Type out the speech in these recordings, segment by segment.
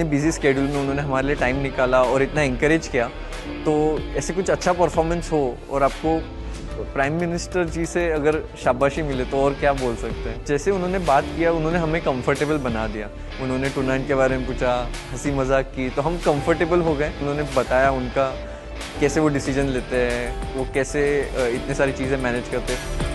इतने busy schedule में उन्होंने हमारे लिए टाइम निकाला और इतना इंकरेज किया, तो ऐसे कुछ अच्छा परफॉर्मेंस हो और आपको प्राइम मिनिस्टर जी से अगर शाबाशी मिले तो और क्या बोल सकते हैं। जैसे उन्होंने बात किया, उन्होंने हमें कंफर्टेबल बना दिया। उन्होंने टूर्नामेंट के बारे में पूछा, हंसी मजाक की, तो हम कंफर्टेबल हो गए। उन्होंने बताया उनका कैसे वो डिसीजन लेते हैं, वो कैसे इतनी सारी चीज़ें मैनेज करते हैं।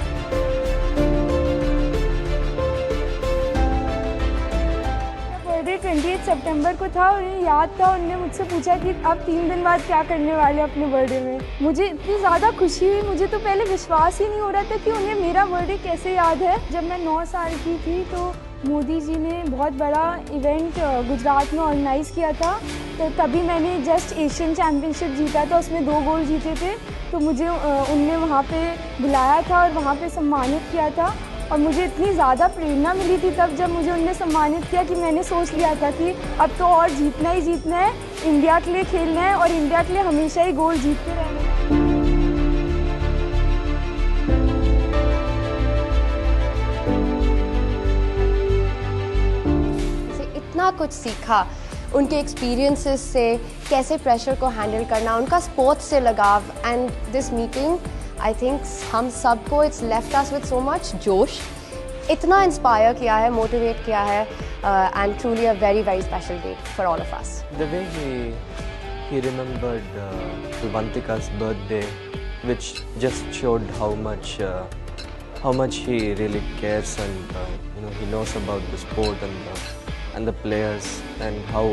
बर्थडे 28 सितंबर को था और उन्हें याद था। उन्होंने मुझसे पूछा कि आप 3 दिन बाद क्या करने वाले अपने बर्थडे में। मुझे इतनी ज़्यादा खुशी हुई, मुझे तो पहले विश्वास ही नहीं हो रहा था कि उन्हें मेरा बर्थडे कैसे याद है। जब मैं 9 साल की थी तो मोदी जी ने बहुत बड़ा इवेंट गुजरात में ऑर्गेनाइज़ किया था, तो तभी मैंने जस्ट एशियन चैम्पियनशिप जीता था, उसमें 2 गोल्ड जीते थे। तो मुझे उनने वहाँ पे बुलाया था और वहाँ पे सम्मानित किया था और मुझे इतनी ज़्यादा प्रेरणा मिली थी तब जब मुझे उनने सम्मानित किया कि मैंने सोच लिया था कि अब तो और जीतना ही जीतना है, इंडिया के लिए खेलना है और इंडिया के लिए हमेशा ही गोल्ड जीतते रहना है। इतना कुछ सीखा उनके एक्सपीरियंसेस से, कैसे प्रेशर को हैंडल करना, उनका स्पोर्ट्स से लगाव। And this meeting I think हम सबको it's left us with so much जोश, इतना इंस्पायर किया है, मोटिवेट किया है, and truly a very very special day for all of us. The way he remembered Vantika's birthday, which just showed how much he really cares, and he knows about the sport and the players, and how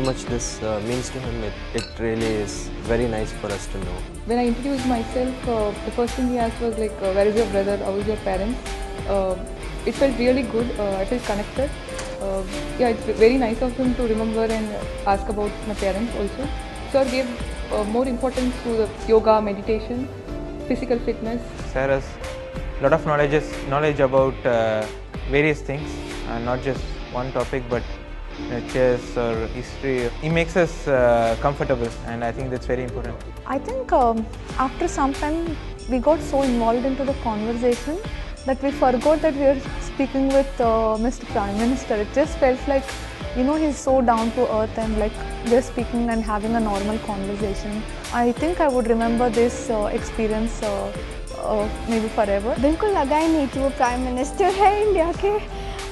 much this means to him. It really is very nice for us to know. When I introduced myself, the first thing he asked was like, where is your brother, how is your parents? It felt really good, I felt connected. Yeah, it's very nice of him to remember and ask about my parents also. Sir gave more importance to the yoga, meditation, physical fitness. Sir has a lot of knowledge about various things, and not just one topic, but chess or history. He makes us comfortable, and I think that's very important. I think after some time we got so involved into the conversation that we forgot that we were speaking with Mr. Prime Minister. It just felt like, he's so down to earth and like just speaking and having a normal conversation. I think I would remember this experience maybe forever. बिल्कुल लगा ही नहीं कि वो prime minister है India के,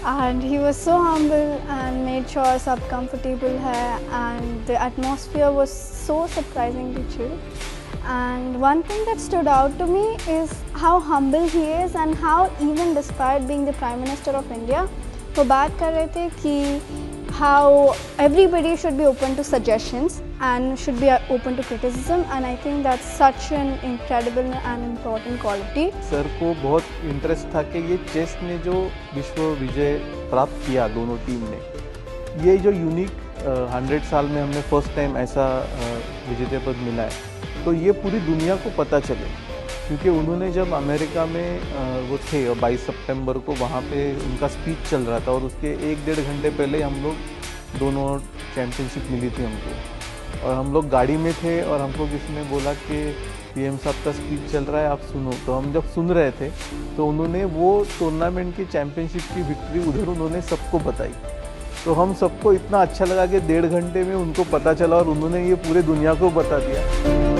and he was so humble and made sure सब comfortable है, and the atmosphere was so surprisingly chill. And one thing that stood out to me is how humble he is and how even despite being the Prime Minister of India, वो बात कर रहे थे कि how everybody should be open to suggestions and should be open to criticism, and I think that's such an incredible and important quality. Sir को बहुत interest था कि ये चेस ने जो विश्व विजय प्राप्त किया दोनों टीम ने, ये जो यूनिक 100 साल में हमने फर्स्ट टाइम ऐसा विजेता पद मिला है, तो ये पूरी दुनिया को पता चले। क्योंकि उन्होंने जब अमेरिका में वो थे 22 सितंबर को, वहाँ पे उनका स्पीच चल रहा था और उसके 1-1.5 घंटे पहले हम लोग दोनों चैम्पियनशिप मिली थी हमको, और हम लोग गाड़ी में थे और हमको किसी ने बोला कि पीएम साहब का स्पीच चल रहा है, आप सुनो। तो हम जब सुन रहे थे तो उन्होंने वो टूर्नामेंट की चैम्पियनशिप की विक्ट्री उधर उन्होंने सबको बताई। तो हम सबको इतना अच्छा लगा कि 1.5 घंटे में उनको पता चला और उन्होंने ये पूरे दुनिया को बता दिया।